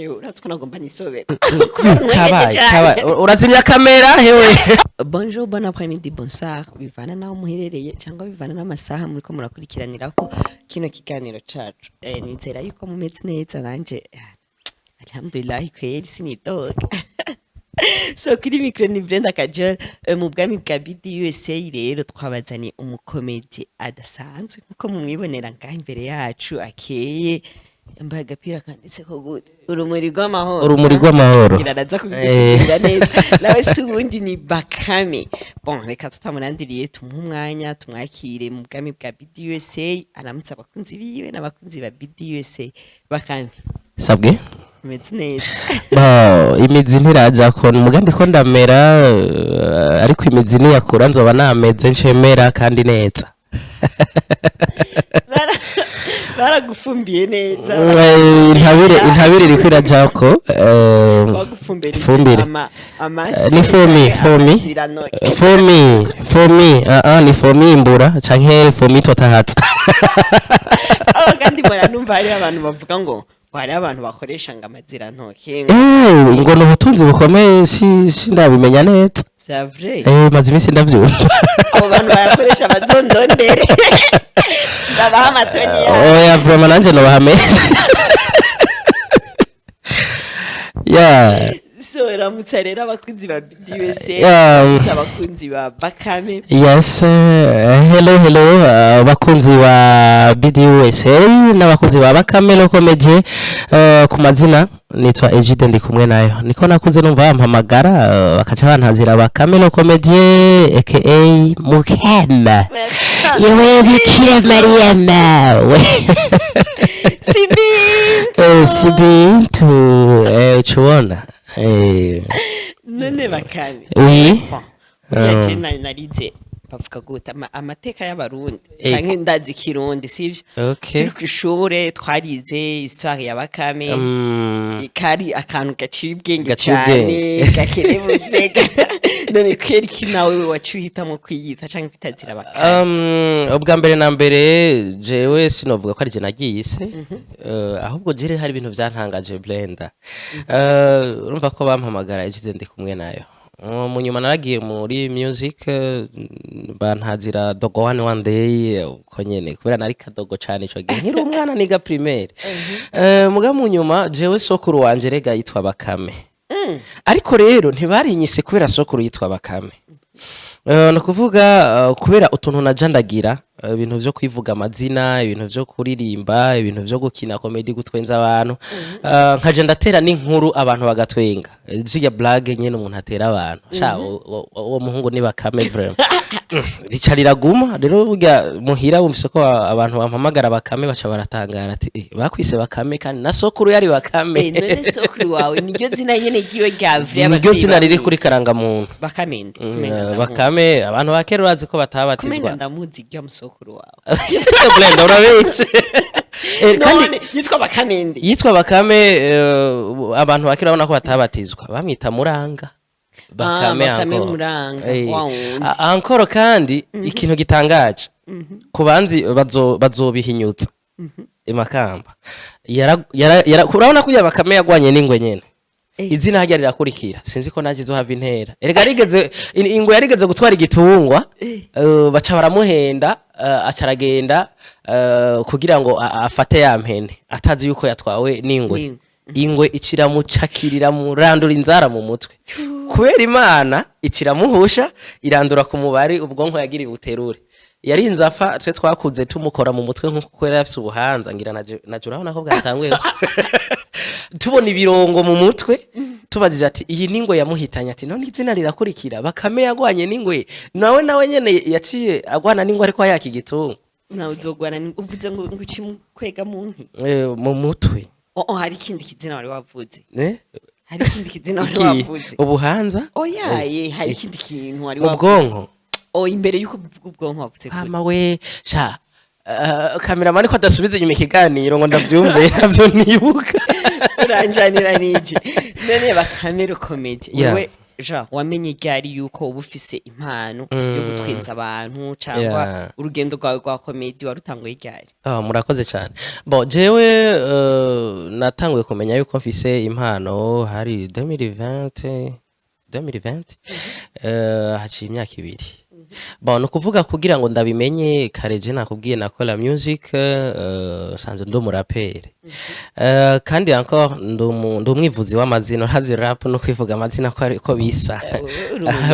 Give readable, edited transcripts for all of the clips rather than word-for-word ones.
uratse ko nagomba nisobe kabaye urazimya kamera hewe. Bonjour, bon après-midi, bonsoir, bivana naho muherereye cyangwa bivana n'amasaha muri ko murakurikiranira ko kino kiganiro cacu. Nizera yuko mumeze neza nanje alhamdulillah kweri sinidoga. So kuri micro ni Brenda kaje mu bwami bwa BDUSA rero twabazani umukomedi adasanzwe nkuko mumwibonera ngaho imbere yacu akeye yambaye agapira kanditse ko gute urumuri rw'amahoro iraraza kubisigura neza nawe si ubundi ni Bakame. Bon reka tutamurandiriye umwanya tumwakire mu bwami bwa BDUSA aramutse abakunzi biwe n'abakunzi ba BDUSA. Bakame sabwe meze neza. Imizi ntiraja ko umugambi ko ndamera ariko imizi ni yakura nzoba nameze nshemera kandi neza. Baragufumbiye neza. Intabire iri kwiraja ko bagufumbira amasi ni fomi ni fomi imbura canke fomi totahatsa. Kandi mbona numva hari abantu bavuga ngo hari abantu bakoresha ngo amazira ntoke ngo no butunzi bukomeye ndabimenya neza. C'est vrai. Maze imisi ndavyumva. Abo bantu bakoresha bazondondere. Ndabaha amatoni yawe. Oya vraiment nanje no bahame. Yeah. So ramutse rero abakunzi ba BDUSA abakunzi ba Bakame. Yes, hello abakunzi ba BDUSA n'abakunzi ba Bakame Comedian. Ku mazina nitwa Ejide ndi kumwe nayo niko nakuze numva bampamagara bakaca bantazira Bakame Comedian aka Mukema yewe bikira Maria mawe sibintu chuona none Bakame. Oui. Yaje narize bavuga guta amateka y'abarundi canke ndazi kirundi sivyo. Okay. Turi twarize histoire ya Bakame. Ikari akantu gaciye ubwenge cyane gakerebutse. None kweri kinawe wacuhitamo kwiyita canke kwitazira Bakame. Ubwa mbere na mbere jewe sinovuga ko ari je nagiye ise ahubwo jire hari ibintu byantangaje Brenda. Urumva ko bampamagara Ejide ndi kumwe nayo mu nyuma naragiye muri music bantazira dogo one day ko nyene kubera nari kadogo cyane ico gihe nkiri umwana niga primaire. Muga mu nyuma jewe sokuru wanje rega yitwa Bakame. Ariko rero ntibarinyise kubera sokuru yitwa Bakame. No kuvuga kubera utuntu najandagira ibintu byo kwivuga amazina, ibintu byo kuririmba, ibintu byo gukina comedy gutwenza abantu. Nkaje ndatera n'inkuru abantu bagatwenga. Ziga blague nyene umuntu atera abantu. Sha uwo muhungu ni Bakame vraiment. Ricarira guma rero burya muhira bumvise ko abantu bampamagara Bakame baca baratangara ati bakwise Bakame kandi na sokuru yari Bakame. None sokuru wawe niryo zina nyene giwe gavre abandi. Niryo zina riri kuri karanga muntu. Bakame. Bakame abantu bakera bazi ko batabatizwa. Kumenga ndamuzi gya musokuru wawe. Brenda urabizi. Kandi yitwa Bakame abantu bakera babona ko batabatizwa bamwita Muranga. Bakame Muranga. Ankoro kandi ikintu gitangaje kubanzi bazobihinyutsa Imakamba urabona ko Bakame yagwanye n'ingwe nyene. Izina hajya rirakurikira sinzi ko naje zo have intera erega rigeze ingwe yarigeze gutwara igitungwa baca baramuhenda acaragenda kugira ngo afate ya mpene atazi yuko yatwawe n'ingwe. Ingwe iciramucakirira murandura inzara mu mutwe kubera Imana iciramuhusha irandura ku mubari ubwonko yagiri buterure yari inzafa twe twakuze tumukora mu mutwe nkuko kwera yafise ubuhanza ngira najuraho nako bwatanguye tubona ibirongo mu mutwe tubajije ati iyi ningo yamuhitanya ati none izina rirakurikira Bakame yagwanye n'ingwe nawe nyene yaciye agwana n'ingwe ariko yakigitunga nawe uzogwana uvuze ngo ucimukwega mu nki mu mutwe. Hari ikindi kizina wari wavuze hari ikindi kizina wari wavuze ubuhanza yaye hari ikindi kintu wari wavuze ubwonko imbere yuko bivuga ubwonko wavuze ama we sha cameraman ko adasubiza inyuma ikiganiro ngo ndavyumve navyo nibuka uranjanira nije none Bakame Comedian ja wamenye ryari yuko uba ufise impano yo gutwenza abantu cyangwa urugendo rwawe rwa comedy warutanguye ryari? Murakoze cyane. Bo jewe natanguye kumenya yuko mfise impano hari 2020 haciye imyaka ibiri. Bon, nukuvuga kugira ngo ndabimenye kareje nakubwiye nakora music sanze ndo murapere. Kandi encore ndo mwivuzi w'amazina hazi rap no kwivuga amazina ko bisa.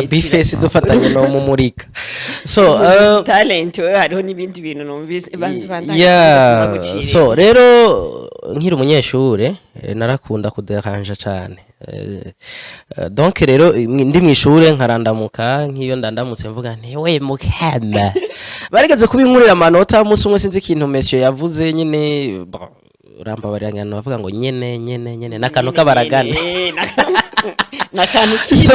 Bifese dufatanye no mumurika. So talent we hariho nibindi bintu numvise bantu bandanye. So rero nkiri umunyeshure narakunda kuderanja cyane. Donc rero ndi mwishure nkarandamuka nkiyo ndandamutse mvuga nti we mukama barigeze kubinkurira amanota umunsi umwe sinzi ikintu monsieur yavuze nyine ramba barangana bavuga ngo nyene nakantu kabaragana nakantu so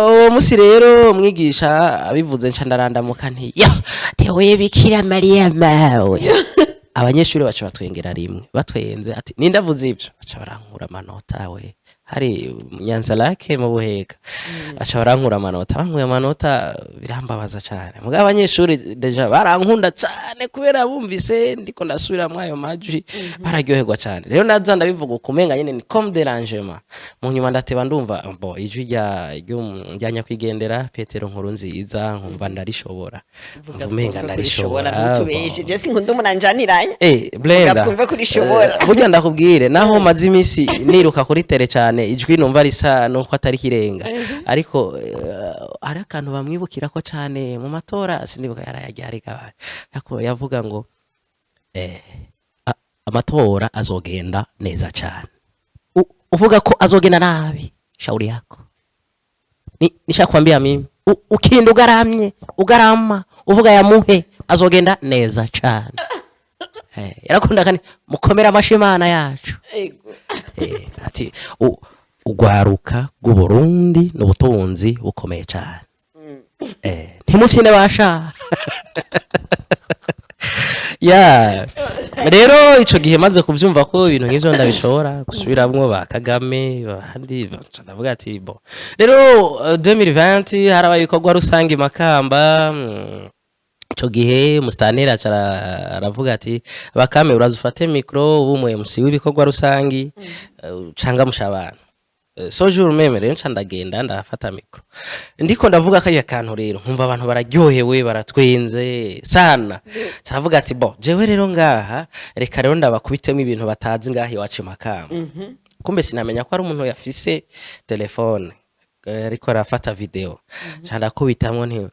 uwo musi rero mwigisha abivuze nca ndarandamuka nti yo tewe bikira Maria mawe abanyeshuri bacu batwengera rimwe batwenze ati nindavuze ibyo baca barankura amanota we hari Nyanza lake mu Buhega baca barankura amanota bankuye amanota birambabaza cyane mugabo abanyeshuri deja barankunda cyane kubera bumvise ndiko ndasubira mwayo majwi bararyoherwa cyane rero naza ndabivuga kumenga nyene ni comme dérangement mu nyuma ndateba ndumva bo ijwi rya kwigendera Petero Nkurunziza nkumva ndarishobora mvumenga ndarishobora mutubeshe je sinkunda umunanjaniranya Brenda twumve kurishobora burya ndakubwire naho maze imisi niruka kuri tele cyane ijwi numva risa nuko atari kirenga ariko ari akantu bamwibukira ko cyane mu matora sindibuka yarayajyariga yako yavuga ngo amatora azogenda neza cyane uvuga ko azogenda nabi shauri yako nishakwambia mimi ukinda ugarama uvuga yamuhe azogenda neza cyane yarakunda kandi mukomera amashimana yacu ati ugwaruka rw'Uburundi n'ubutunzi bukomeye cyane ntimufyine basha rero ico gihe maze kuvyumva ko ibintu nk'ivyo ndabishobora gusubiramwo ba Kagame bandi ndavuga ati bo rero 2020 harabaye ibikorwa rusange Makamba ico gihe mustanera aravuga ati Bakame urazufate micro ubumwe MC w'ibikorwa rusangi canga mushabana so jour meme rero ndagenda ndafata micro ndiko ndavuga kariya kantu rero nkumva abantu bararyohewe baratwenze sana cyavuga ati bo jewe rero ngaha reka rero ndabakubitemo ibintu batazi ngahi wacu Makamba kumbe sinamenya ko ari umuntu yafise telefone ariko arafata video cyanda kubitamwe nti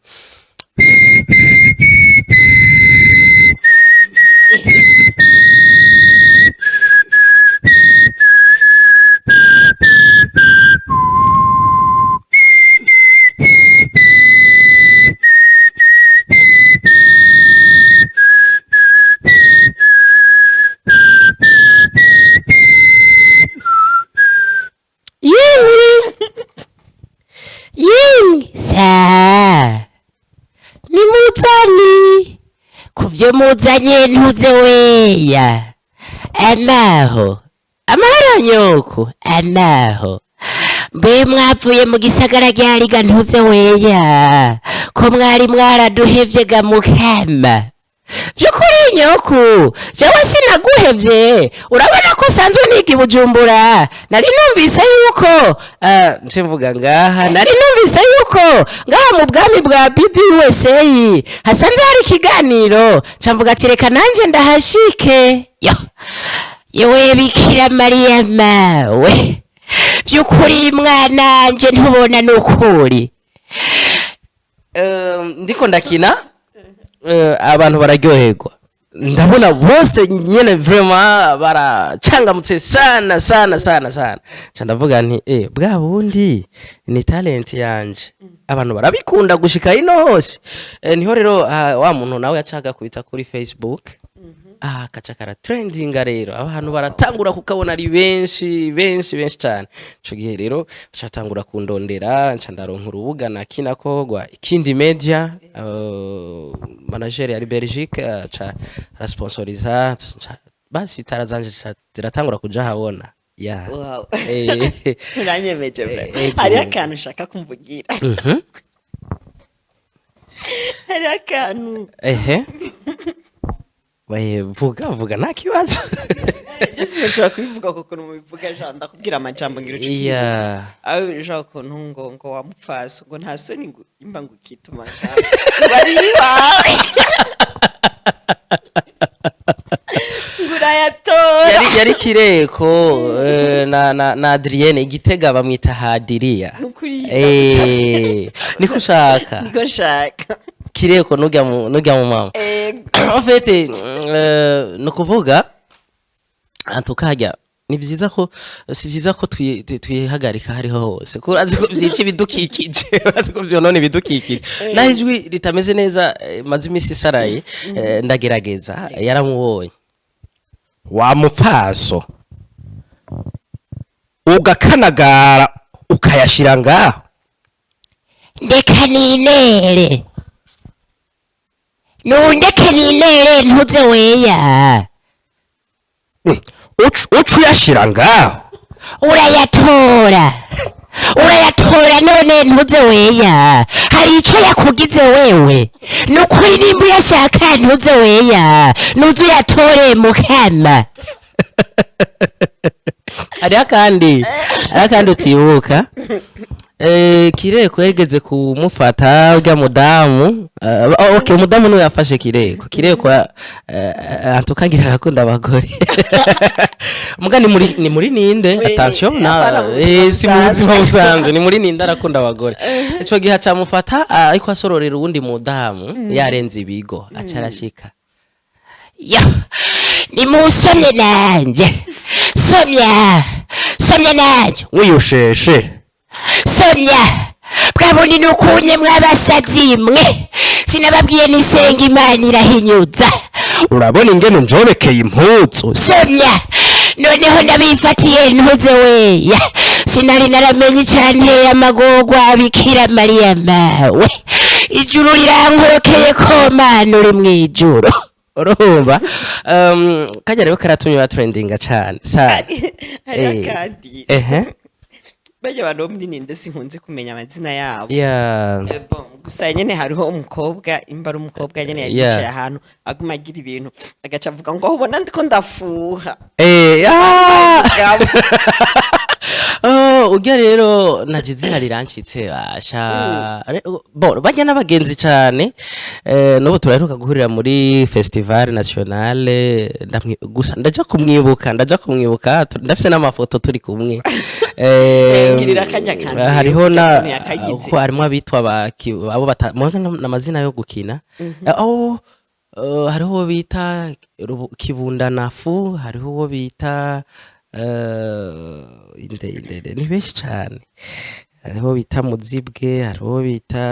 kuvyo muzanye ntuze weya amaho nyoko amaho mbe mwavuye mu gisagara ryariga ntuze weya ko mwari mwaraduhevye ga Mukama vyukuri nyoko jewe sinaguhevye urabona ko sanzwe nigi Bujumbura nari numvise yuko mvuga ngaha nari numvise yuko ngaha mu bwami bwa BDUSA hasanzwe hari ikiganiro camvuga ati reka nanje ndahashike yewe Bikira Maria mawe vyukuri mwananje ntubona nukuri ndiko ndakina abantu bararyoherwa ndabona bose nyene vraiment baracangamutse sana ndavuga nti bwa bundi ni talent yanje abantu barabikunda gushika ino hose niho rero wa muntu nawe yacaga kubita kuri Facebook kacakara trending rero abantu baratangura kukabona ari benshi cyane ico gihe rero cyatangura kundondera ncandaronka urubuga nakinako gwa ikindi media manager ya Belgique cha sponsoriza basi tarazanje ziratangura kuja habona ya wow eh uranyemeje bro Ego. hari akantu ushaka kumvugira hari akantu ehe vuga nta kibazo just nashaka kubivuga kuko mubivuga jean ndakubwira amajambo ngira ucuki ya aho jean ko ngo wamupfaso ngo nta soni imba ngo kituma bari bawe yari kireko na Adrienne Igitega bamwita Hadiriya niko ushaka kireko nujya mu mama en fait no kuvuga antukajya ni byiza ko si byiza ko twihagarika hariho hose ko azi ko byici bidukikije azi ko byo none bidukikije nahijwi ritameze neza mazi imisi saraye ndagerageza yaramubonye wa mupfaso ugakanagara ukayashira ngaho ndeka ninere nundeke ninere ntuze weya ucu yashira ngaho urayatora none ntuze weya hari ico yakugize wewe nukuri nimba uyashaka ntuze weya nuze uyatore mukama hariho akandi utibuka kireko yageze kumufata urya mudamu okay umudamu niwe yafashe kireko antukagira arakunda abagore muga ni muri ninde attention na si mu buzima busanzwe ni muri ninde arakunda abagore ico gihe acamufata ariko asororera uwundi mudamu yarenze ibigo acarashika yo nimusomye nanje somya nanje wiyusheshe somya bwabundi nukunye mwabasazi mwe sinababwiye nisenga imana irahinyuza urabona ingene njobekeye impuzu somya noneho ndabifatiye ntuze weya sinari naramenye cyane amagorwa bikira mariya mawe ijuru rirankorokeye ko mana uri mwijuru urumva kajya rero karatumye batrendinga cyane hari kandi bajya abantu bo muri ninde sinkunze kumenya amazina yabo gusa nyene hariho umukobwa imba ari umukobwa nyene yagiye ahantu aguma agira ibintu agaca avuga ngo ubona ndiko ndafuha ujya rero nagize rirancitse basha bajya n'abagenzi cyane n'ubu turaheruka guhurira muri festival nationale gusa ndaja kumwibuka ndafise n'amafoto turi kumwe hariho ko harimo abitwa abo n'amazina yo gukina hariho uwo bita kibundanafu hariho uwo bita ni benshi cyane hariho bita muzibwe hariho bita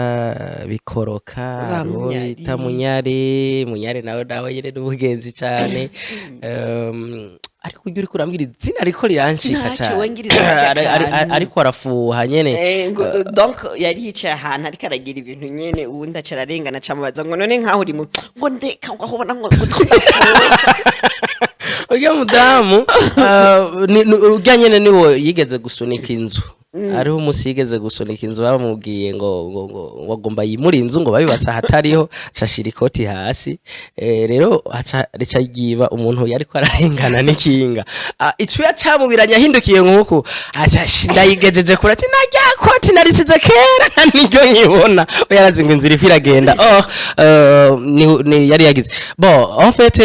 bikoroka hariho bita munyare nawe nyine n'ubugenzi cyane ariko ujya uri kurambwira izina ariko riranshika cyane ariko arafuha nyene donc yari yicaye ahantu ariko aragira ibintu nyene uwundi acara arengana acamubaza ngo none nkaho uri ngo ndeka ngo ahubona ngo twafuha ujya mudamu ujya nyene niwo yigeze gusunika inzu ariho umunsi yigeze gusunika inzu bamubwiye ngo wagomba yimura inzu ngo babibatse ahatariho cashira ikoti hasi rero rica yiba umuntu yariko ararengana n'ikinga ico yacamubiranye ahindukiye nk'uko ndayigejeje kure ati najya koti narisize kera niryo nkibona yarazi ngo inzira iragenda ni yari yagize en fait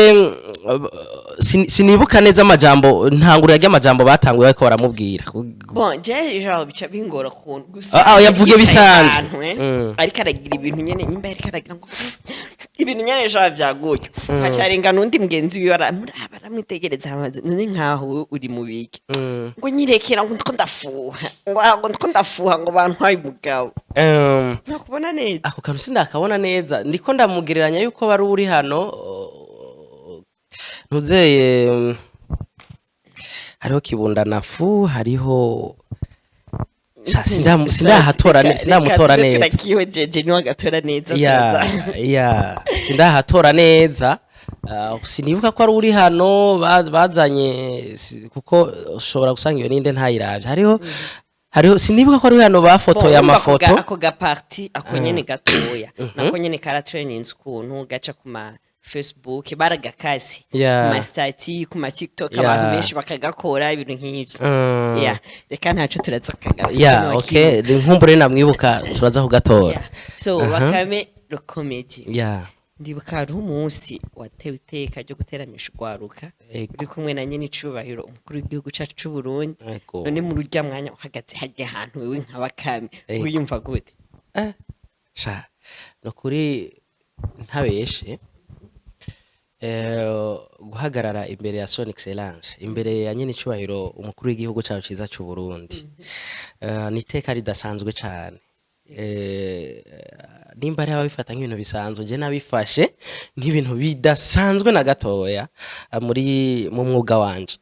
sinibuka neza amajambo ntangurira y'amajambo batanguye ariko baramubwira je jao bica bingora kuntu gusa yavuge bisanzwe ariko aragira ibintu nyene nyimba ariko aragira ngo ibintu nyene jao byaguye acarenga nundi mugenzi wiwe aramwitegereza none nkaho uri mubiki ngo nyirekera ngo ndiko ndafuha ngo bantwaye umugabo nakubona neza ako kantu sindakabona neza ndiko ndamugereranya yuko bari uri hano ntuzeye hariho kibundanafu hariho sindamutora neza kiwe jeje ni wagatora neza sindahatora neza sinibuka ko ari uri hano bazanye kuko ushobora gusanga iyo ninde ntayiravye hariho sinibuka ko ari uri hano bafotoye amafoto ako gaparti ako nyene gatoya nako nyene karatraininze ukuntu gaca kuma Facebook baragakasi kuma stati kuma TikTok abantu benshi bakagakora ibintu nk'ivyo reka ntaco turaza kugagaruka okay nkumbure namwibuka turaza kugatora so Bakame Comedian ndibuka ari umunsi watewe iteka ryo guteramisha urwaruka uri kumwe na nyene icubahiro umukuru w'igihugu cacu c'u Burundi none mu rujya mwanya uhagaze hajye ahantu wewe nka Bakame uyumva gute sha no kuri ntabeshe guhagarara imbere ya Son Excellence imbere ya nyene icubahiro umukuru w'igihugu cacu ciza c'u Burundi ni iteka ridasanzwe cane nimba ari ababifata nk'ibintu bisanzwe je nabifashe nk'ibintu bidasanzwe na gatoya mu mwuga wanje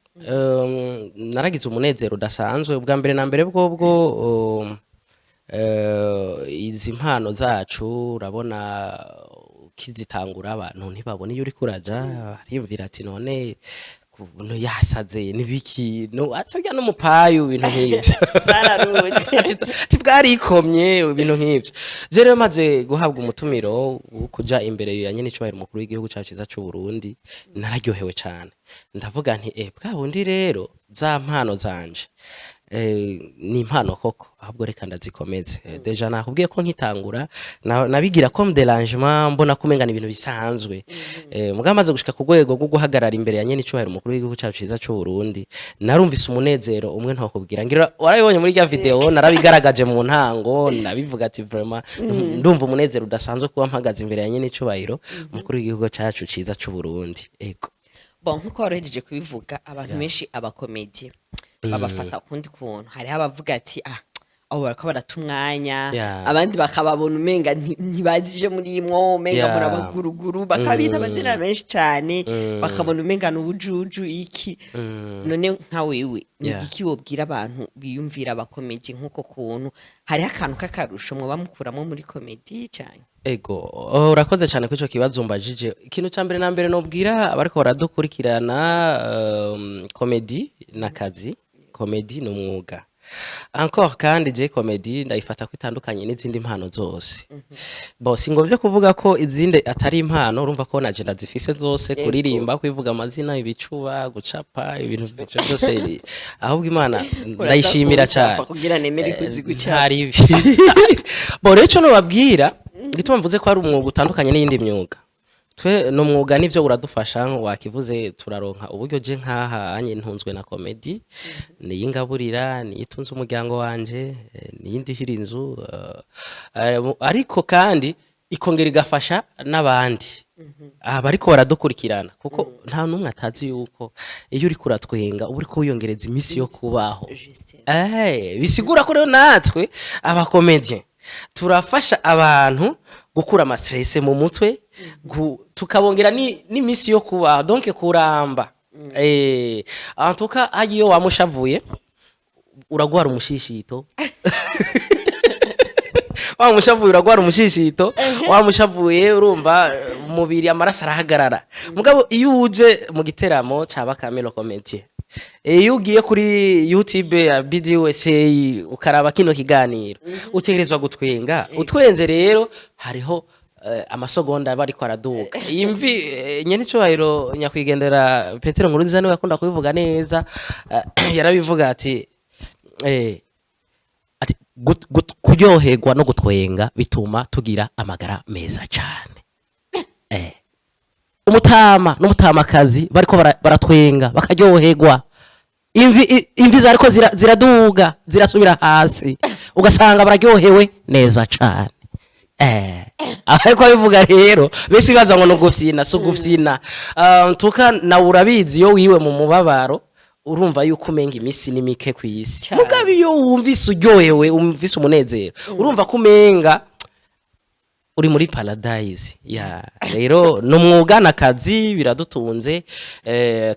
naragize umunezero udasanzwe ubwa mbere na mbere bwobwo izi mpano zacu urabona kizitangura abantu ntibabone iyo uri kuraja ariyumvira ati none no yasaze nibiki no atsoga no mupayo ibintu nk'ivyo zararutse tibwarikomye ibintu nk'ivyo rero maze guhabwa umutumiro kuja imbere ya nyene icubahiro umukuru w'igihugu cacu ciza c'u Burundi nararyohewe cane ndavuga nti bwa bundi rero za mpano zanje ni impano koko ahubwo reka ndazikomeze deja nakubwiye ko nkitangura nabigira comme dérangement mbona kumengana ibintu bisanzwe mugamaze gushika ku rwego rwo guhagarara imbere ya nyene icubahiro umukuru w'igihugu cacu ciza c'u Burundi narumvise umunezero umwe ntokubwira ngira warabibonye muri ya video narabigaragaje mu ntango nabivuga ati vraiment ndumva umunezero udasanzwe kuba mpagaze imbere ya nyene icubahiro umukuru w'igihugu cacu ciza c'u Burundi bon nkuko warohejeje kubivuga abantu benshi abakomedie babafata kundi kuntu hari abavuga ati abo barako baratumwanya abandi bakababona umenga ntibazije muri imwo umenga murabaguruguru bakabita amazina menshi cyane bakabona umenga n'ubujuju iki none nka wewe nigiki wobwira abantu biyumvira abakomedie nkuko kuntu hari akantu kakarusho mwo bamukuramo muri komedi cyane urakoze cyane ko ico kibazo mbajije ikintu cya mbere na mbere nobwira abariko baradukurikirana komedi nakazi komedi n'umwuga encore kandi je komedi ndayifata ko itandukanye n'izindi mpano zose singombye kuvuga ko izindi atari impano urumva ko naje ndazifise zose kuririmba kwivuga amazina ibicuba gucapa ibintu byose ahubwo Imana ndayishimira cyane kugira nemere kuzigucapa rero cyo no babwira gituma mvuze ko ari umwuga utandukanye n'iyindi myuga twe no mwuga nivyo uradufasha wakivuze turaronka uburyo je nkaha anye ntunzwe na komedi ni ingaburira ni itunze umuryango wanje ni indihira inzu ariko kandi ikongera igafasha n'abandi bariko baradukurikirana kuko nta numwe atazi yuko iyo uri kuratwenga uri kuyongereza imisi yo kubaho bisigura ko rero natwe abakomedien turafasha abantu gukura amastress mu mutwe tukabongera n'imisi yo kuba donc kuramba en tout cas agiyo wamushavuye uragwara umushishito uragwara umushishito wamushavuye urumva umubiri amaraso arahagarara mugabo iyo uje mu giteramo ca Bakame Comedian iyo ugiye kuri YouTube ya BDUSA ukaraba kino kiganiro utegerezwa gutwenga utwenze rero hariho amasogonda bariko araduka imvi nyene icubahiro nyakwigendera Petero Nkurunziza niwe yakunda kubivuga neza yarabivuga ati kuryoherwa no gutwenga bituma tugira amagara meza cyane umutama n'umutamakazi bariko baratwenga bakaryoherwa imvi zariko ziraduga zirasubira hasi ugasanga bararyohewe neza cyane ariko bivuga rero bese baza ngo no gufyina so gufyina tuka na urabizi yo wiwe mu mubabaro urumva yuko umenga imisi ni mike kwisi mugabe iyo wumvise uryohewe umvise umunezero urumva ko umenga uri muri paradise rero no mwuga nakazi biradutunze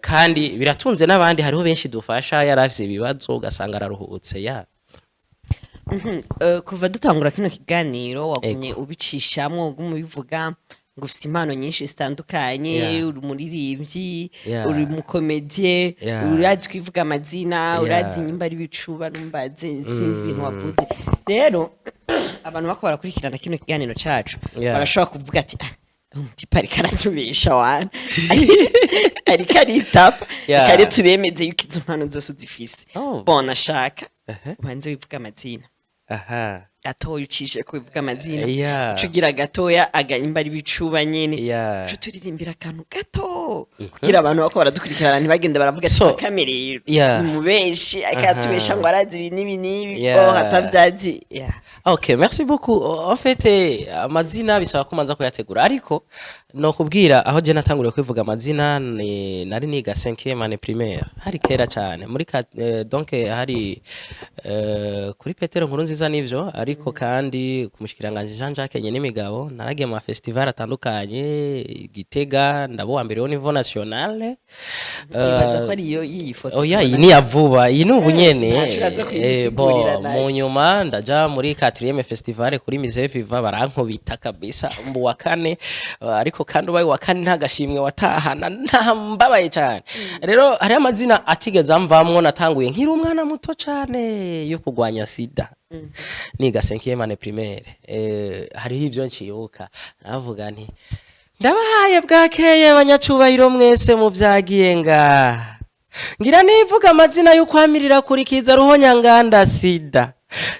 kandi biratunze n'abandi hariho benshi dufasha yaravye ibibazo ugasanga araruhutse kuva dutangura kino kiganiro wagumye ubicishamwe ugumubivuga ngo ufite impano nyinshi zitandukanye Yeah. uri umuririmbyi Yeah. uri umukomediye Yeah. urazi kwivuga amazina urazi nimba ari ibicuba numbaze sinzi ibintu wavuze rero abantu bako barakurikirana kino kiganiro cacu Yeah. barashobora kuvuga ati umutipa ariko aratubesha wana ariko aritapa Yeah. kare turemeze yuko izo mpano zose uzifise Oh. bona ashaka ubanze wivuga amazina aha gatoya ucishe ko wivuga amazina Yeah. cugira gatoya agahimba ari bicuba nyene Yeah. co turirimbira akantu gato kugira abantu bako baradukurikirana ntibagende baravuga ati So, bakame rero yeah. ni mubeshi akatubesha ngo arazi ibi n'ibi n'ibi Yeah. hatavyazi yeah. Ok, merci beaucoup. En fait, amazina bisaba kumanza kuyategura ariko no kubwira aho je natanguriye kwivuga amazina nari niga 5e année primaire hari kera cyane muri donc hari kuri Petero nkuru nziza nivyo ariko kandi kumushikiranganje Jean Jacques Nye n'imigabo naragiye mu festival atandukanye Gitega ndabo wa mbere au niveau national Ibaza ko ari yo iyi foto oya iyi ni yavuba iyi ni ubunyene ntashobora kuyisigurira nayo. mu nyuma ndaja muri 4e festival kuri Musée Viva barankubita kabisa mbu wa kane ariko kandi ubaye wa kane nta gashimwe watahana nta mbabaye cyane rero hari amazina atigeze amvamwo natanguye nkiri umwana muto cyane yo kugwanya sida niga 5e année primaire hariho ivyo ncibuka navuga nti ndabahaye bwakeye abanyacubahiro mwese mu vyagiye nga ngira nivuga amazina yo kwamirira kurikiza ruhonyanganda sida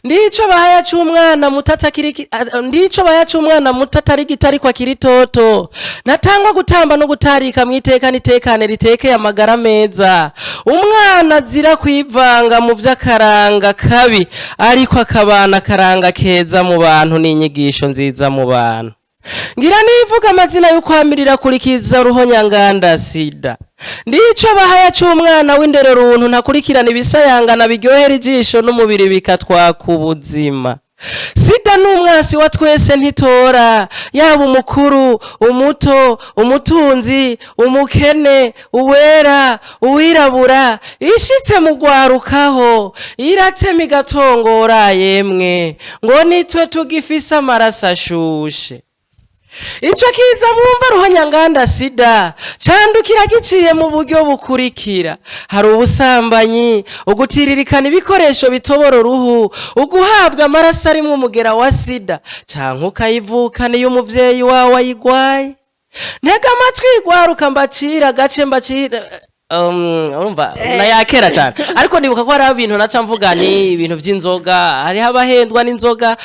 ndico bahaya c'umwana mutatakiri ndico bahaya c'umwana mutatari gitari kwa kiritoto natangwa gutamba no gutarika mwiteka nitekane ritekeye amagara meza umwana zira kwivanga mu vy'akaranga kabi ariko akabana karanga keza mu bantu n'inyigisho nziza mu bantu ngira nivuga amazina yo kwamirira kurikiza ruhonyanganda sida ndico bahaya c'umwana w'indero runtu ntakurikirana ibisayangana biryohera ijisho n'umubiri bikatwaka ubuzima sida n'umwasi wa twese ntitora yaba umukuru umuto umutunzi umukene uwera uwirabura ishitse mu gwarukaho iratema igatongora yemwe ngo nitwe tugifise amaraso ashushe ico kiza mwumva ruhonyanganda sida candukira giciye mu buryo bukurikira hari ubusambanyi ugutiririkana ibikoresho bitobora uruhu uguhabwa amaraso arimwo umugera wa sida canke ukayivukana iyo umuvyeyi wawe ayigwaye ntega amatwi igwaruka mbacira gace mbacira urumva nayakera cyane ariko nibuka ko hari ibintu naca mvuga ni ibintu by'inzoga hari abahendwa n'inzoga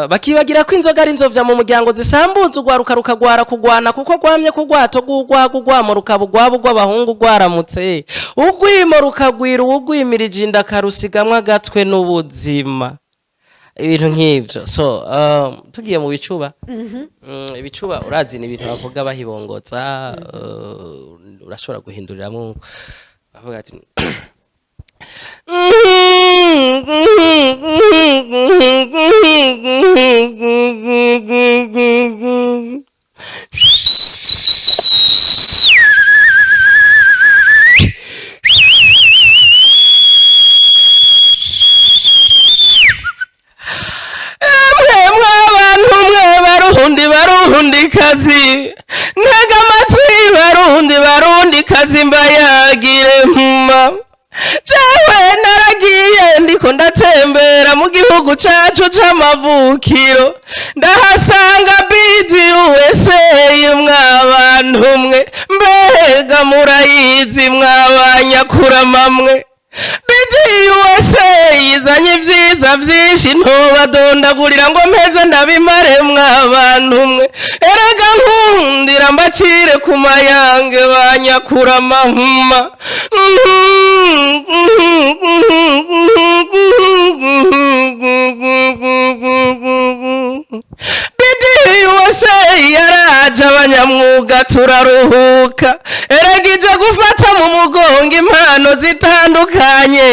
bakibagira ko inzoga ari inzovya mu muryango zisambuza ugwaruka rukagwara kugwana kuko gwamye kugwato gugwamo rukabugwabo gw'abahungu gwaramutse ugwimo rukagwira ugwimirije inda karusigamwa gatwe n'ubuzima ibintu nk'ibyo so tugiye mu bicuba ibicuba urazi ni ibintu bavuga bahibongotsa urashobora guhinduriramo bavuga ati kazi ntega amatwi barundi kazi mbayagire mpuma jewe naragiye ndiko ndatembera mu gihugu cacu c'amavukiro ndahasanga BDUSA mw'abantu mwe mbega murayizi mw'abanyakuramamwe BDUSA izanye ivyiza vyinshi ntobadondagurira ngo mpeze ndabimare mw'abantu mwe erega nkundira mbacire ku mayange banyakuramahuma BDUSA yaraje abanyamwuga turaruhuka erega ije gufata mu mugongo impano zitandukanye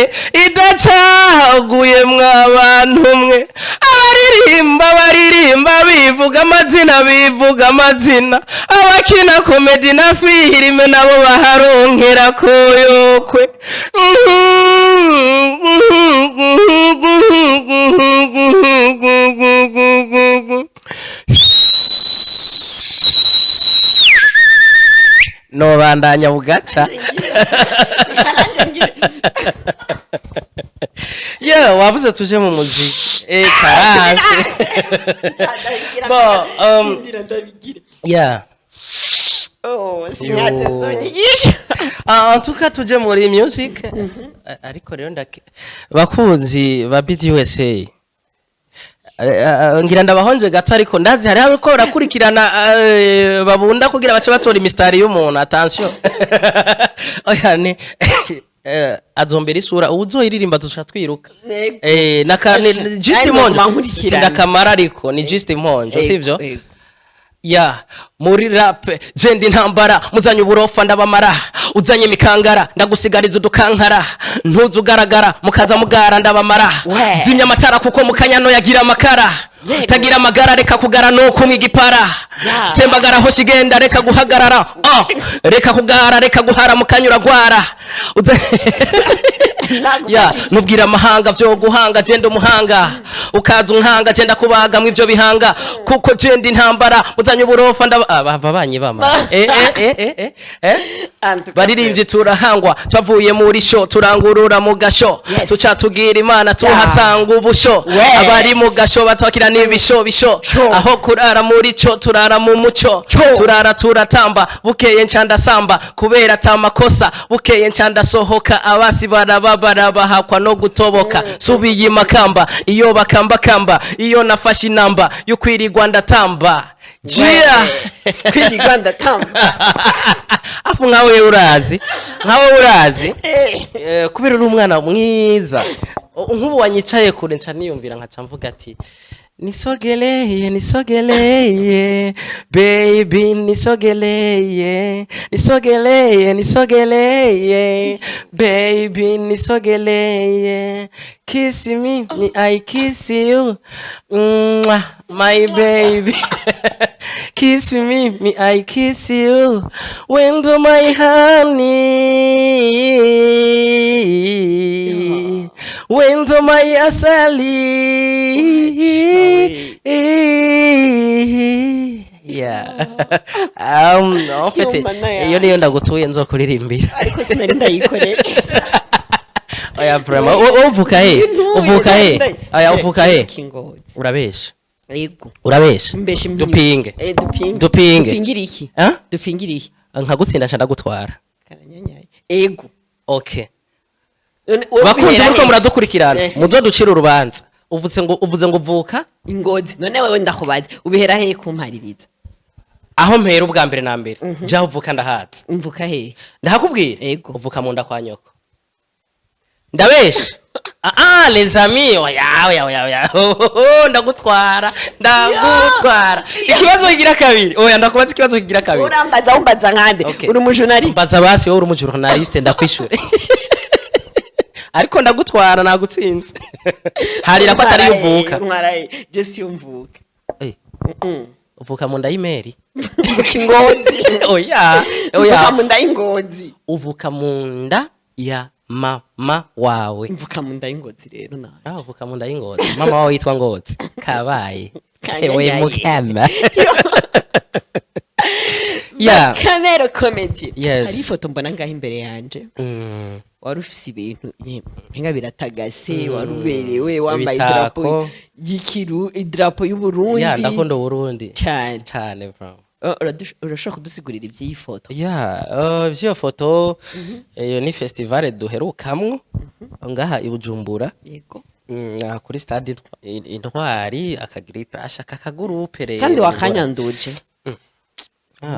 idacahaguye mw'abantu mwe baririmba bivuga amazina abakina komedi na filime nabo baharonkera koyokwe no bandanya bugaca yeah wavuze tuje mu muziki karase bo yeah sinyaze zonyigisha tuka tuje muri music ariko rero bakunzi ba BDUSA ngira ndabahonje gato ariko ndazi hari aho ko rakurikirana babunda kugira bace batora imistari y'umuntu attention oya ne azombera isura uzoyiririmba tusha twiruka just imonjo sindakamara ariko ni just imonjo sivyo ya muri rap jendi ntambara muzanye uburofa ndabamara uzanye mikangara ndagusigariza udukankara ntuzugaragara mukaza mugara ndabamara zimya amatara kuko mukanyano yagira amakara tagira amagara reka kugara no kumwigipara tembagara ho shigenda reka guhagarara reka kugara reka guhara mukanyura gwara ya nubwira amahanga byo guhanga genda umuhanga ukaza unkanga genda kubaga mu ivyo bihanga kuko jendi ntambara muzanye uburofa ndababanye bama baririmbye turahangwa twavuye muri show turangurura mu gasho tuca tugira imana tuhasanga ubusho abari mu gasho batwakira n'ibisho bisho aho kurara muri cyo turara mu muco turara turatamba bukeye ncanda samba kubera tamakosa bukeye ncanda sohoka abasi barababara bahakwa no gutoboka subiye makamba iyo bakamba kamba iyo nafashe inamba y'ukwirirwa ndatamba jia kwirirwa ndatamba afu nkawe urazi kubera uri umwana mwiza nkubu wanyicaye kure nca niyumvira nkaca mvuga ati nisogeleye baby nisogeleye baby nisogeleye kiss me I kiss you my baby kiss me I kiss you when do my honey when do my asali yeah no fete iyo niyo ndagutuye nzokuririmbira ariko sinari ndayikoreye oya brama uvuka he urabesha yego urabesha mbeshe dupinge dupingire iki dupingire iki nkagutsinda nca ndagutwara karanyanyaye yego okay bakunze muriko muradukurikirana muzo ducira urubanza uvuze ngo uvuka ingozi none wewe ndakubaza ubihera he kumpaririza aho mpera ubwa mbere na mbere ja uvuka ndahatse umvuka he ndakubwira uvuka mu nda kwa nyoko ndabesha les amis oya ndagutwara ikibazo kigira kabiri oya ndakubaza ikibazo kigira kabiri umbaza nkande uri umujournaliste mbaza basi wowe uri umujournaliste ndakwishure ariko ndagutwara nagutsinze harira ko atari uvuka je si umvuka uvuka mu nda y'imeri ingozi oya uvuka mu nda y'ingozi uvuka mu nda ya mama wawe mvuka mu nda y'ingozi rero nawe uvuka mu nda y'ingozi mama wawe yitwa Ngozi kabaye we mukama yeah BAKAME comedian yes. hari ifoto mbona ngaho imbere yanje wari ufise ibintu nka biratagase waruberewe wambaye idrapo yikiru idrapo y'u Burundi ya ndakunda Burundi cyane bro urashaka kudusigurira iby'iyi foto iyo foto iyo ni festival duherukamwo ngaha i Bujumbura yego kuri stade Intwari akagripe ashaka akagurupe rero kandi wakanyanduje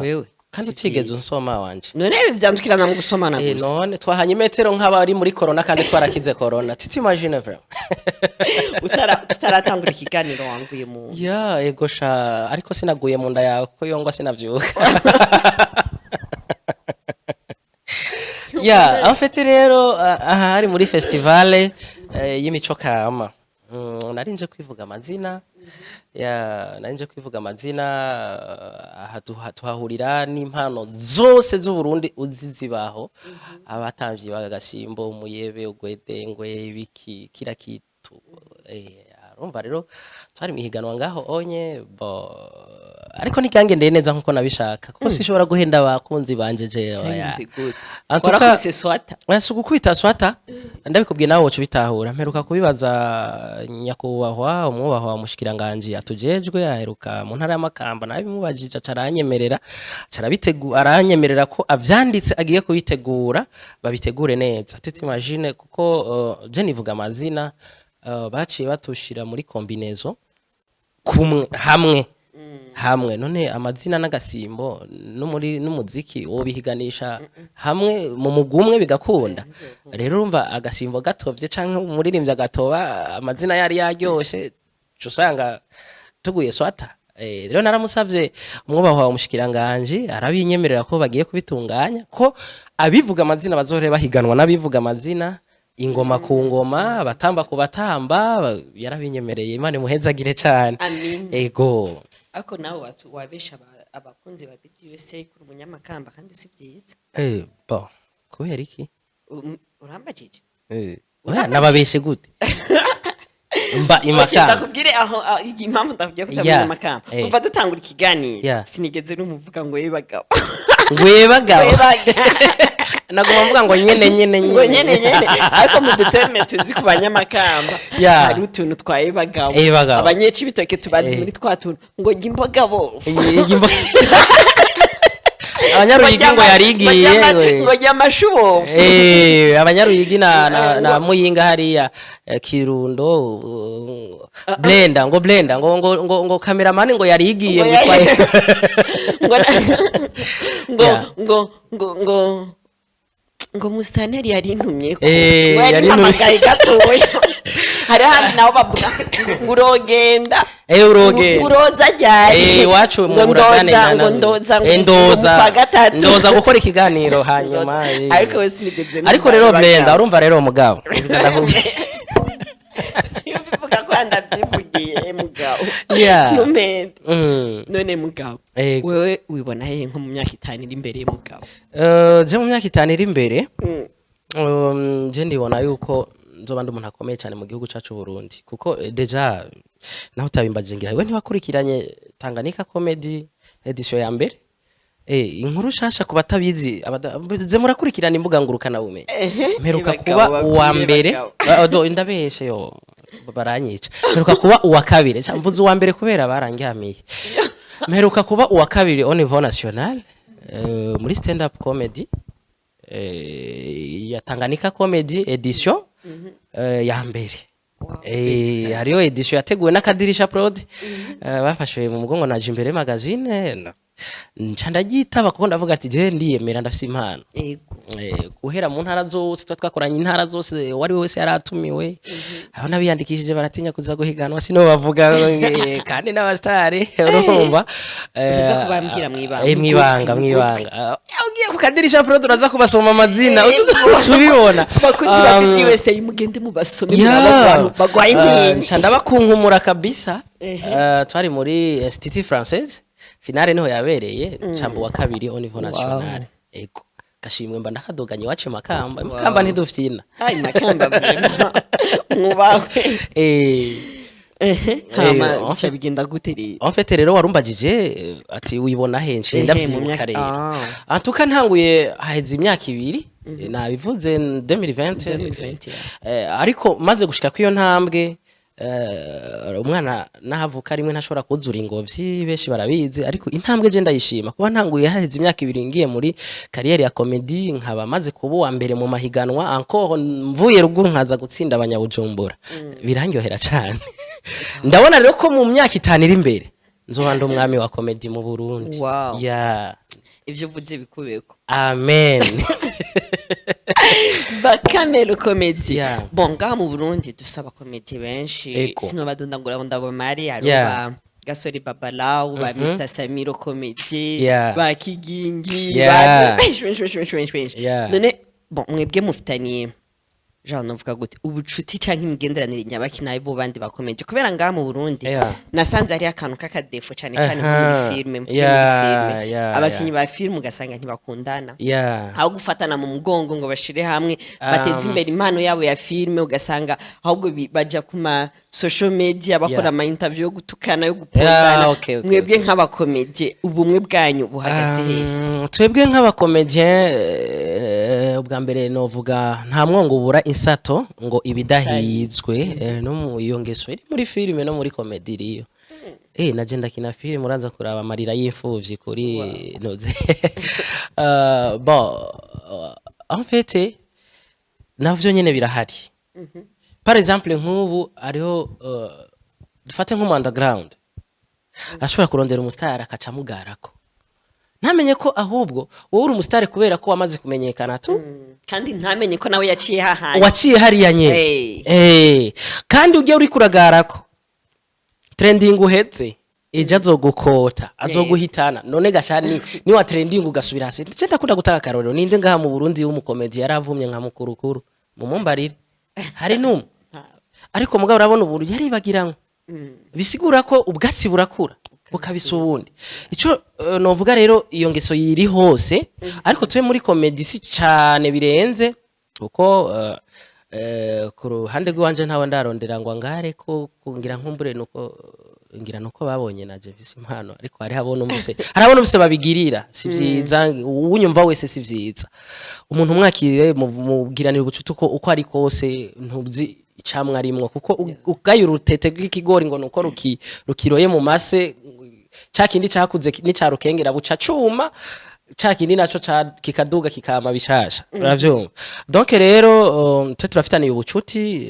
wewe kandi utigeze unsoma wanje none byandukirana mu gusomana gusa none twahanye metero nk'abari muri corona kandi twarakize corona titi imagine vraiment tutaratangura ikiganiro wanguye mu yego sha ariko sinaguye mu nda yawe ko yongwa sinavyuka en fait rero aha hari muri festival y'imico kama narinje kwivuga amazina aha tuhahurira n'impano zose z'u Burundi uzizibaho abatamvyi bagashimbo umuyebe ugwedengwe biki kira kitu urumva rero twari mwihiganwa ngaho onye bo ariko nikangendeye neza nkuko nabishaka kuko sishobora guhenda abakunzi banje je warakubise swata gukubita swata ndabikubwiye nawe wocu bitahura mperuka kubibaza nyakubahwa umwubahwa wa mushikiranganje atujejwe aheruka mu ntara y'Amakamba nabi mubajije aranyemerera aranyemerera ko avyanditse agiye kubitegura babitegure neza tutimagine kuko je nivuga amazina baciye batushira muri kombinezo kumwe hamwe none amazina n'agasimbo n'umuziki wo bihiganisha hamwe mu mugumwe bigakunda rero urumva agasimbo gatovye canke umuririmbyi agatoba amazina yari yaryoshe usanga tuguye swata rero naramusavye umwubahwa wa mushikiranganje arabinyemerera ko bagiye kubitunganya ko abivuga amazina bazore bahiganwa n'abivuga amazina ingoma ku ngoma batamba ku batamba yarabinyemereye Imana muhezagire cyane ego ako nawe wabesha abakunzi ba BDUSA kuri umunyamakamba kandi si byiza bo kubera iki urambajije nababeshe gute mba imakamba ndakubwire aho impamvu ndakubwiye kutamenya amakamba kuva dutangura ikiganiro sinigeze numuvuga ngo yebagabo nagomba mvuga ngo nyene ariko mu duterme tuzi ku banyamakamba hari utuntu twaye bagabo abanyeci bitoke tubazi muri twatuntu ngo gimbogabo abanyaruyigi ngo yarigiye ngo yamashubo abanyaruyigi na muyinga hariya Kirundo Brenda ngo cameraman ngo yarigiye ngo mustaneri yari intumye ko yari namagaye gatoya hari handi naho bavuga ngo urogenda uroza ryari wacu mu ndoza gukora ikiganiro hanyuma ariko rero Brenda urumva rero mugabo bivuga ko ndavyivugiye mugabo numende none mugabo wewe wibona he nko mu myaka 5 iri imbere mugabo je mu myaka 5 iri imbere je ndibona yuko nzoba ndi umuntu akomeye cyane mu gihugu cyacu Burundi kuko deja naho utabimbajije ngira we ntiwakurikiranye Tanganyika Comedy edition ya mbere inkuru shasha ku batabizi ze murakurikirana imbuga ngurukana bumenye mperuka kuba uwa mbere ndabeshe yo baranyica mperuka kuba uwa kabiri mvuze uwa mbere kubera barangyamiye mperuka kuba uwa kabiri au niveau national muri stand up comedy ya Tanganyika Comedy edition ya mbere hariyo edition yateguwe n'akadirisha prod bafashwe mu mugongo na Jimbere magazine ncandagitaba kuko ndavuga ati je ndiyemera ndafise impano guhera mu ntara zose twakoranye intara zose wari wese yaratumiwe aho nabiyandikishije baratinya kuza guhiganwa sino bavuga kandi n'abastari urumva uza kubambwira mwibanga ugiye kukadirisha pro turaza kubasoma amazina tubibona bakuti babidi wese yimugende mubasomira abantu bagwaye inkingi ncanda bakunkumura kabisa twari muri Institut Française finale niho yabereye cambo wa kabiri au niveau national ego gashimwe mba ndakadoganye wacu makamba ntidufyina makamba mubawe hama cyabigenda guterera en fait rero warumbagije ati wibona henshi ndavyibuka rero atuka ntanguye haheze imyaka 2 nabivuze 2020 ariko maze gushika kwiyo ntambwe umwana nahavuka rimwe ntashobora kuzura ingobyi beshi barabizi ariko intambwe je ndayishima kuba ntanguye haheze imyaka 2 ngiye muri carrière ya comedy nkaba maze kuba mbere mu mahiganwa encore mvuye ruguru nkaza gutsinda abanyabujumbura birangyohera cyane ndabona rero ko mu myaka 5 iri imbere nzohanda umwami wa comedy mu Burundi ivyo vuze bikubeko amen Bakame Comedian bonga mu Burundi dusaba comedy benshi sino badundangura ndabo mari aruba gasori babalau ba Mr Samiro Comedy ba Kigingi ba none bon mwebwe mufitaniye Jean novuga gute ubucuti canke imigenderanire nyabaki nayo bo bandi bakomeje kubera ngaha mu Burundi nasanze ari akantu kakadefo cyane cyane muri filme abakinyi ba filme ugasanga ntibakundana aho gufatana mu mugongo ngo bashire hamwe bateze imbere impano yabo ya filme ugasanga ahubwo baja kuma social media bakora ama interview yo gutukana yo gupondana mwebwe nk'abakomeje ubumwe bwanyu buhagaze he twebwe nk'abakomeje ubwa mbere novuga nta mwongo ubura isato ngo ibidahizwe no mu iyo ngeso iri muri filime no muri komedi iriyo nagenda kina filime uranza kuraba amarira y'imfuvyi kuri noze bon en fait navyo nyene birahari par exemple nk'ubu ariho dufate nk'umu underground ashobora kurondera umustar akacamugarako ntamenye ko ahubwo wowe uri umustar kubera ko wamaze kumenyekana tu kandi ntamenye ko nawe yaciye hahanye waciye hariya nye kandi ugiye uri kuragarako trending uhetse ejo azogukota azoguhitana none gashani ni wa trending ugasubira hasi nce ndakunda gutaka karorero ninde ngaha mu Burundi w'umukomedi yaravumye nka mukurukuru mumumbarire hari numwe ariko mugabo urabona uburu yaribagiranwe bisigura ko ubwatsi burakura bukabisa ubundi ico novuga rero iyo ngeso yiri hose ariko tuwe muri komedi si cyane birenze uko ku ruhande rwanje ntawe ndarondera ngo ngare ko kungira nkumbure nuko babonye na Jevisi impano ariko hari habona umvise babigirira si vyiza unyumva wese si vyiza umuntu mwakirire mugiranira ubucuti uko ari kose ntubzi icamwa rimwe kuko ugaye urutete rw'ikigori ngo nuko rukiroye mu mase cyakindi cyakuze n'icarukengera buca cuma cyakindi naco kikaduga kikama bishasha uravyumva donc rero twe turafitaniye ubucuti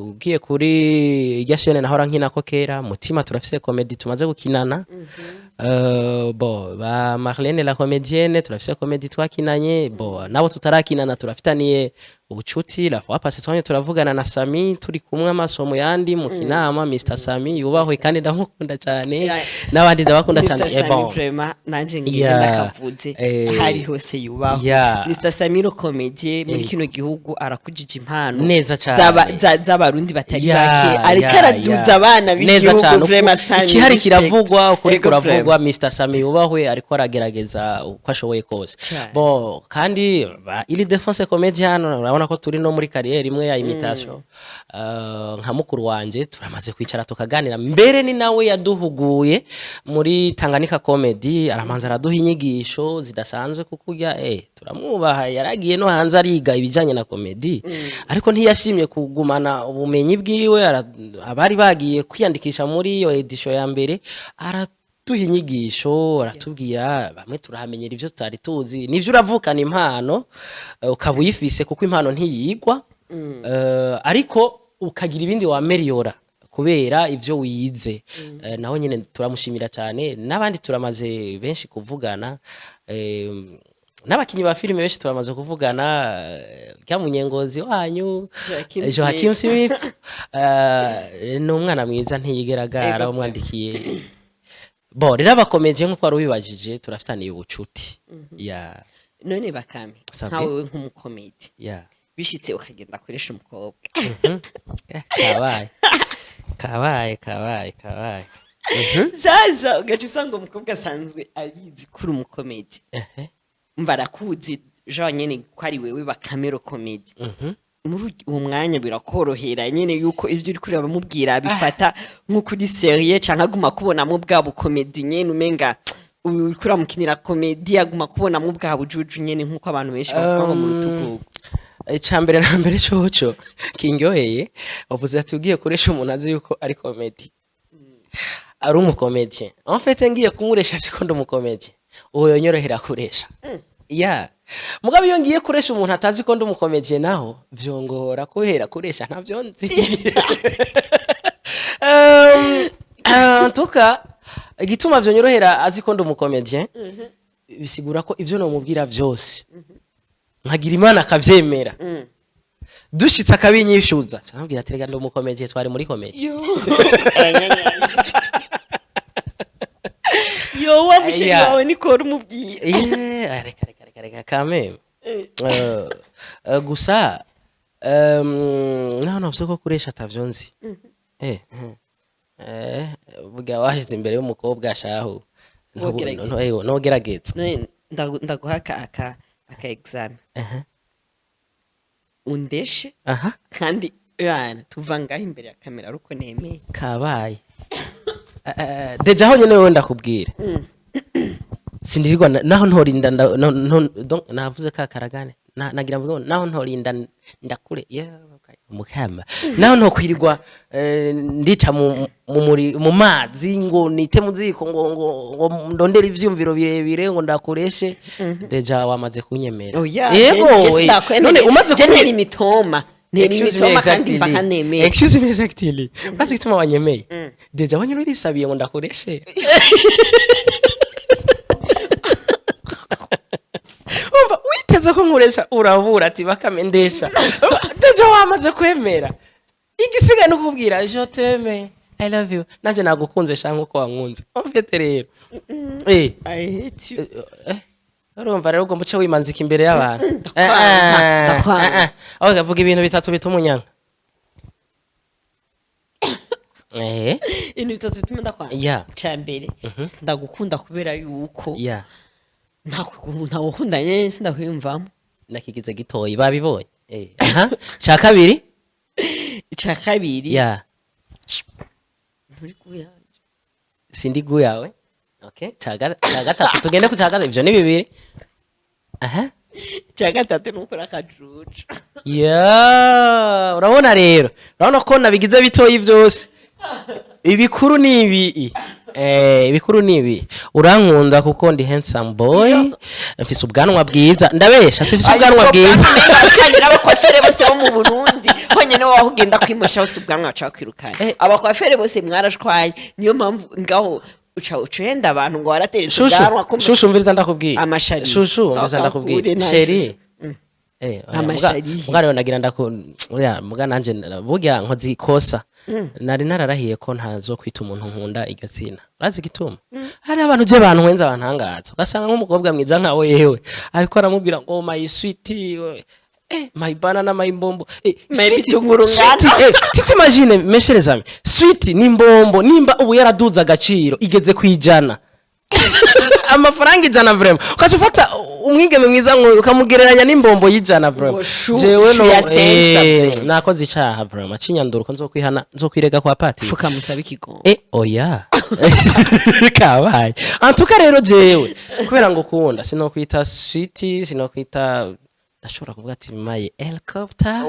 ugiye kuri igashene nahora nkina ko kera mutima turafise comedy tumaze gukinana bo ba Marlene la comédienne turafise comedy twakinanye bo nabo tutarakinana turafitaniye ubucuti la fois passée twanye turavugana na Sami turi kumwe amasomo yandi mu kinama Mr Sami yubahwe kandi ndamukunda cyane nabandi ndabakunda cyane bon vraiment nanje ngiye ndakavuze hari hose yubahwe Mr Sami ro comédie muri kino gihugu arakujije impano neza cyane z'abarundi batari bake ariko araduza abana b'igihugu vraiment Sami ikihari kiravugwa ukuri kuravugwa Mr Sami yubahwe ariko aragerageza uko ashoboye kose bon kandi ili défense comédienne urabona ko turi no muri carrière imwe ya imitation nka mukuru wanje turamaze kwicara tukaganira mbere ni nawe yaduhuguye muri Tanganyika comedy aramanza araduha inyigisho zidasanzwe kukurya turamwubaha yaragiye no hanze ariga ibijanye na comedy ariko ntiyashimye kugumana ubumenyi bwiwe abari bagiye kwiyandikisha muri iyo edition ya mbere duha inyigisho aratubwira bamwe turahamenyera ivyo tutari tuzi nivyo uravukana impano ukabuyifise kuko impano ntiyigwa ariko ukagira ibindi wameliora kubera ivyo wize naho nyene turamushimira cyane nabandi turamaze benshi kuvugana n'abakinyi ba filime benshi turamaze kuvugana munyengozi wanyu Joachim Smith n'umwana mwiza ntiyigeragara umwandikiye bo rero abakomeje nko kwari ubibajije turafitaniye ubucuti none bakame nkawe nk'umukomedi bishitse ukagenda akoresha umukobwa kabaye zaza ugaca usanga umukobwa asanzwe abizi kuri umukomedi mbarakuzi Jean nyene ko ari wewe Bakame comedy muri uwo mwanya birakorohera nyene yuko ivyo uri kureba mubwira bifata nko kuri serie canka guma kubona mu bwabo comedy nyene umenga ukura mukinira comedy aguma kubona mu bwabo juju nyene nkuko abantu benshi bakora mu rutugugo icambere na mbere coco kingyoheye uvuze ati ugiye kuresha umuntu azi yuko ari comedy ari umukomedien en fait ngiye kumuresha sikondo umukomedien uwo yonyorohera kuresha mugabe iyo ngiye kuresha umuntu atazi ko ndi umukomedien naho vyongora kuhera kuresha ntavyo nzi antuka igituma vyonyorohera azi ko ndi umukomedien bisigura ko ivyo no mubwira vyose nkagira Imana akavyemera dushitse akabinyishuza canabwira ati rega ndi umukomedien twari muri comedy yo wamushiri wawe niko rumubwira reka quand même gusa naho navuze ko kuresha atavyo nzi buga washize imbere y'umukobwa ashaho nogerageza ndaguha aka exam undeshe kandi yana tuva ngaho imbere ya kamera aruko nemeye kabaye deja aho nyene wewe ndakubwira sindirirwa naho ntorinda navuze ka karagane nagira mvuga naho ntorinda ndakure mukamba naho ntokwirirwa ndica mu mazi ngo nite muziko ngo ndondera ivyumviro birebire ngo ndakoreshe deja wamaze kunyemera yego none umaze kunyemera imitoma kandi bakanemeye excuse me exactly basi gituma wanyemeye deja wanyuro risabiye ngo ndakoreshe witeze ko nkuresha urabura ati bakamendesha deja wamaze kwemera igisigaye no kubwira je t'aime I love you nanje nagukunze shanko ko wankunze ofete rero I hate you urumva rero ugomba uce wimanzika imbere y'abantu aho gavuga ibintu bitatu bituma unyanga ibintu bitatu bituma ndakwanga cyambere ndagukunda kubera yuko ntakukundanye sindakwiyumvamo nakigize gitoyi babibonye cya kabiri nturi kuyanjye sindi guyawe okay cya gatatu tugende ku cya gatatu ivyo ni bibiri cya gatatu nukora akajuju urabona rero urabona ko nabigize bitoyi byose ibikuru ni ibi ibikuru ni ibi urankunda kuko ndi handsome boy mfise ubwanwa bwiza ndabesha sifise ubwanwa bwiza abakwafere bose bo mu Burundi honyene waho ugenda kwimusha hose ubwanwa baca kwirukana abakwafere bose mwarashwaye niyo mpamvu ngaho ucenda abantu ngo warateretse ubwanwa shushu mviriza ndakubwira amashari shushu mviriza ndakubwira sheri amashari mugare nagira muga nanje burya nkozi kosa nari nararahiye ko ntazo kwita umuntu nkunda iryo tsina urazi gituma hari abantu je bantu nkwenza abantangaza ugasanga nk'umukobwa mwiza nkawe yewe ariko aramubwira ngo my sweetie my banana my mbombo my bitunguru ngana titi imagine mes amis sweetie ni mbombo nimba ubu yaraduza agaciro igeze kwijana amafaranga ijana vraiment ukacufata umwigeme mwiza ngo ukamugereranya n'imbombo y'ijana vraiment jewe no nakoze icaha vraiment cinyandura ko nzokwirega kwa pati fuka musabe ikigongo oya kabaye antuka rero jewe kubera ngo kunda sinokwita sweetie sinokwita nashobora kuvuga ati my helicopter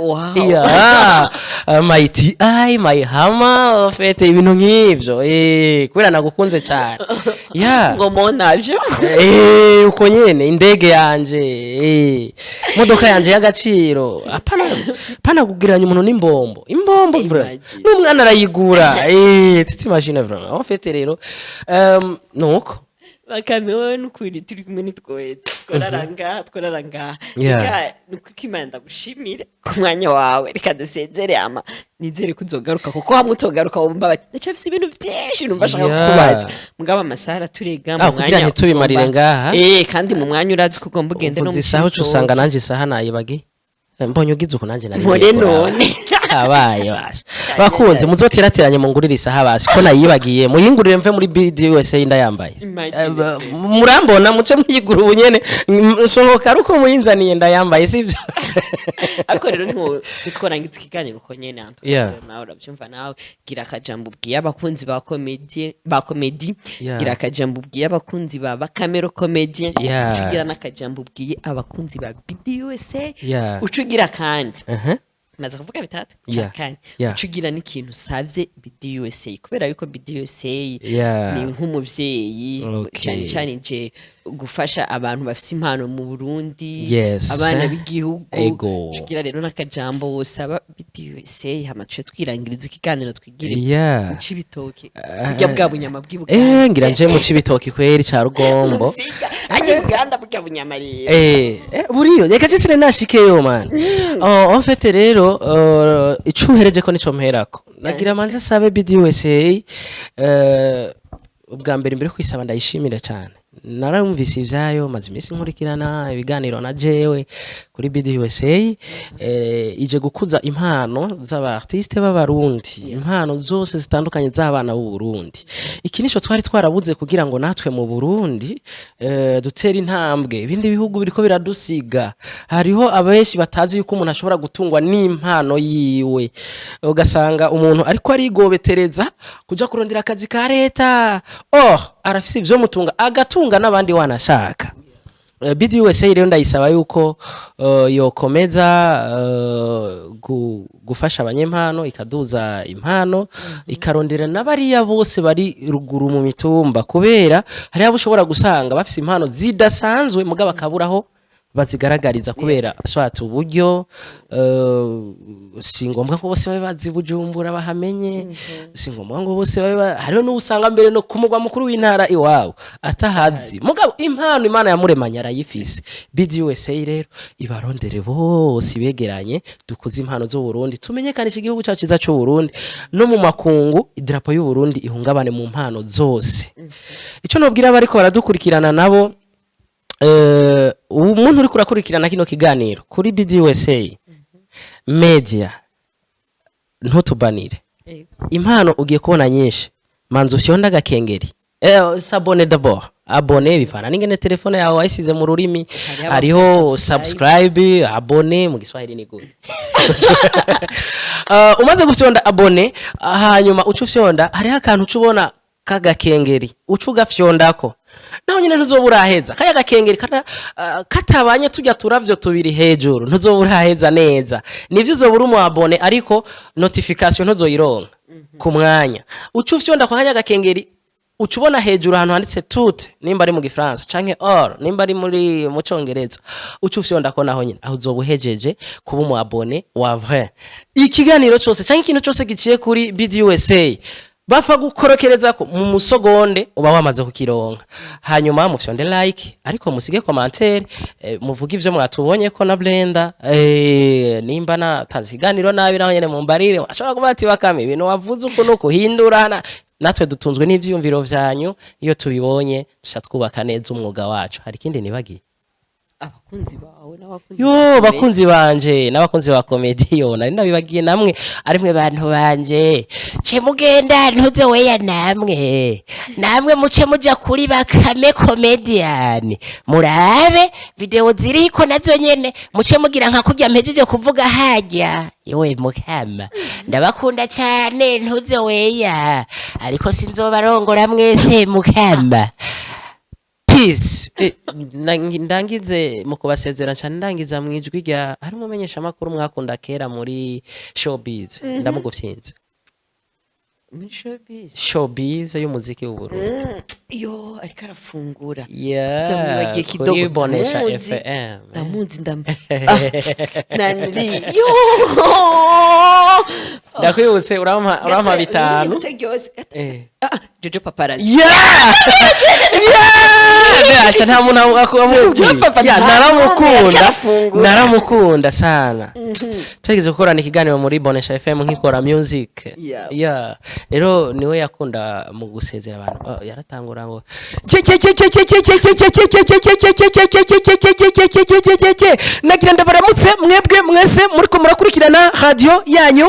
my TI my hammer ofete ibintu nk'ivyo kubera nagukunze cyane ngo monavyo uko nyene indege yanje modoka yanje y'agaciro apana kugiranya umuntu n'imbombo n'umwana arayigura titi machine vraiment ofete rero nuko Bakame wowe n'ukuri turi kumwe nitwohetse twararanga nuko Imana ndagushimire ku mwanya wawe reka dusezere nizere ko uzogaruka kuko hamwe utogaruka wumva bati ndacafise ibintu byinshi numva shaka kukubaza mugaba amasaha turega mu mwanya kugira ntitubimarire ngaha kandi mu mwanya urazi ko ugomba ugende no mu isaha usanga nanje isaha nayibagi mbonye ugize uko nanje nari muri none abaye basha bakunze muzoterateranye mu ngurire isaha basi ko nayibagiye muyingurire mve muri BDUSA ndayambaye murambona muce muyigura ubunyene sohoka ruko muyinzaniye ndayambaye sivyo ariko rero nitworangitse ikiganiro uko nyene anto nawe urabyumva nawe gira akajambo ubwiye abakunzi ba comedy gira akajambo ubwiye abakunzi ba BAKAME COMEDIAN ucugira n'akajambo ubwiye abakunzi ba BDUSA ucugira kandi maze kuvuga bitatu cyakanye ucugira n'ikintu savye BDUSA kubera yuko BDUSA ni nk'umuvyeyi cyane cyane je gufasha abantu bafise impano mu Burundi abana b'igihugu ucugira rero n'akajambo wosaba BDUSA hamace twirangiriza ikiganiro twigire mu Cibitoke burya bwa bunyama bw'ibuganda ngira nje mu Cibitoke kweri ca Rugombo aje Buganda burya bunyama rero buriyo reka cisire nashikeyo man en fait rero icuhereje ko nico mperako nagira manze sabe BDUSA ubwa mbere kwisaba ndayishimira cyane narumvise ivyayo maze iminsi nkurikirana ibiganiro na jewe kuri BDUSA ije gukuza impano z'abartiste b'abarundi impano zose zitandukanye z'abana b'u Burundi iki nico twari twarabuze kugira ngo natwe mu Burundi dutera intambwe ibindi bihugu biriko biradusiga hariho abenshi batazi yuko umuntu ashobora gutungwa n'impano yiwe ugasanga umuntu ariko arigobetereza kuja kurondera akazi ka leta arafise ivyo mutunga agatunga n'abandi wanashaka BDUSA rero ndayisaba yuko yokomeza gufasha abanyempano ikaduza impano ikarondera n'abariya bose bari ruguru mu mitumba kubera hari abo ushobora gusanga bafise impano zidasanzwe mugabo akaburaho bazigaragariza kubera swatu uburyo singombwa ko bose babe bazi Bujumbura bahamenye singombwa ngo bose babe hariho n'usanga mbere no kumugwa mukuru w'intara iwawe atahazi mugabo impano Imana yamuremanye arayifise BDUSA rero ibarondere bose begeranye dukuze impano zo Burundi tumenyekanisha igihugu cyacu cyiza cyo Burundi no mu makungu idrapo y'u Burundi ihungabane mu mpano zose ico nobwira bariko baradukurikirana nabo umuntu uri kurakurikirana kino kiganiro kuri BDUSA media ntutubanire impano ugiye kubona nyinshi manzu fyonda gakengeri s'abonner d'abord abonner bifana n'ingene telefone yawe wayisize mu rurimi hariho subscribe abonner mu Giswahili ni gute umaze gufyonda abonner hanyuma ucu fyonda hariho akantu ucubona kagakengeri ucuga fyondako naho nyine ntuzobura kaya gakengeri katabanye tujya turavyo tubiri hejuru ntuzobura neza nivyo uzobura mu abone ariko notification ntuzoyironka ku mwanya ucufyonda kwa kanya gakengeri ucubona hejuru ahantu handitse tout nimba ari mu Gifaransa canke or nimba ari muri mu Congereza ucufyonda ko naho nyine aho uzobuhejeje kuba mu abone wa vrai ikiganiro cyose canke ikintu cyose giciye kuri BDUSA bafa gukorokereza ko mu musogonde uba wamaze kukironka hanyuma mufyonde like ariko musige commentaire muvuga ivyo mwatubonye ko na Brenda nimba na tanziganiro nabi naho nyene mu mbarire ashobora kuba ati bakame ibintu wavuze uko no kuhindurana natwe dutunzwe n'ivyumviro vyanyu iyo tubibonye tushatwubaka neza umwuga wacu hari kindi nibagiye abakunzi bawe bakunzi banje n'abakunzi ba comedian nari nabibagiye namwe ari mwe bantu banje ce mugenda ntuze weya namwe muce muja kuri Bakame Comedian murabe video ziriko nazo nyene muce mugira nka kurya mpejeje kuvuga hajya yewe mukama ndabakunda cyane ntuze weya ariko sinzobarongora mwese mukama peace ndangize mu kubasezera cyane ndangiza mu ijwi rya hari umumenyesha makuru mwakunda kera muri showbiz ndamugufyinze showbiz y'umuziki w'u Burundi yo ariko arafungura ndamwibagiye kidogo bonesha FM ndamuzi nanuri yo ndakwibutse urampa bitanu Jojo Paparazzi asha nta muntu naramukunda sana twigeze gukorana ikiganiro muri Bonesha FM nkikora music rero niwe yakunda mu gusezera abantu yaratangura ngo nagira ndabaramutse mwebwe mwese muriko murakurikirana radio yanyu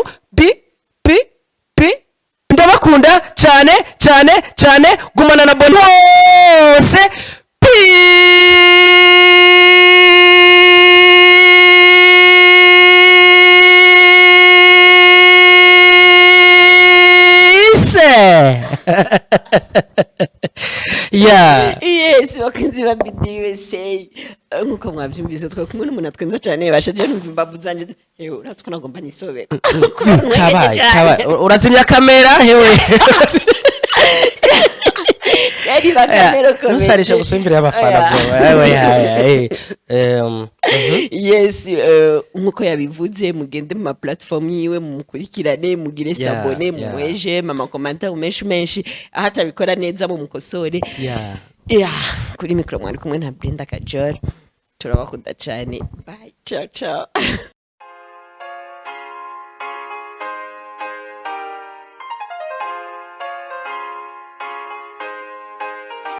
ndabakunda cyane cyane cyane gumana na bonose yes bakunzi ba BDUSA nkuko mwabyumvise twa kumwe n'umuntu atwenza cyane bashaje numva imbavu zanje uratse ko nagomba nisobeka kabaye urazimya kamera hewe yari bakamera ko nusarisha gusumbira y'abafana yes nkuko yabivuze mugende mu platform yiwe mukurikirane mugire sabone mweje mama commentaire menshi ahatabikora neza mu mukosore kuri micro mwari kumwe na Brenda Kajor turabakunda cyane bye ciao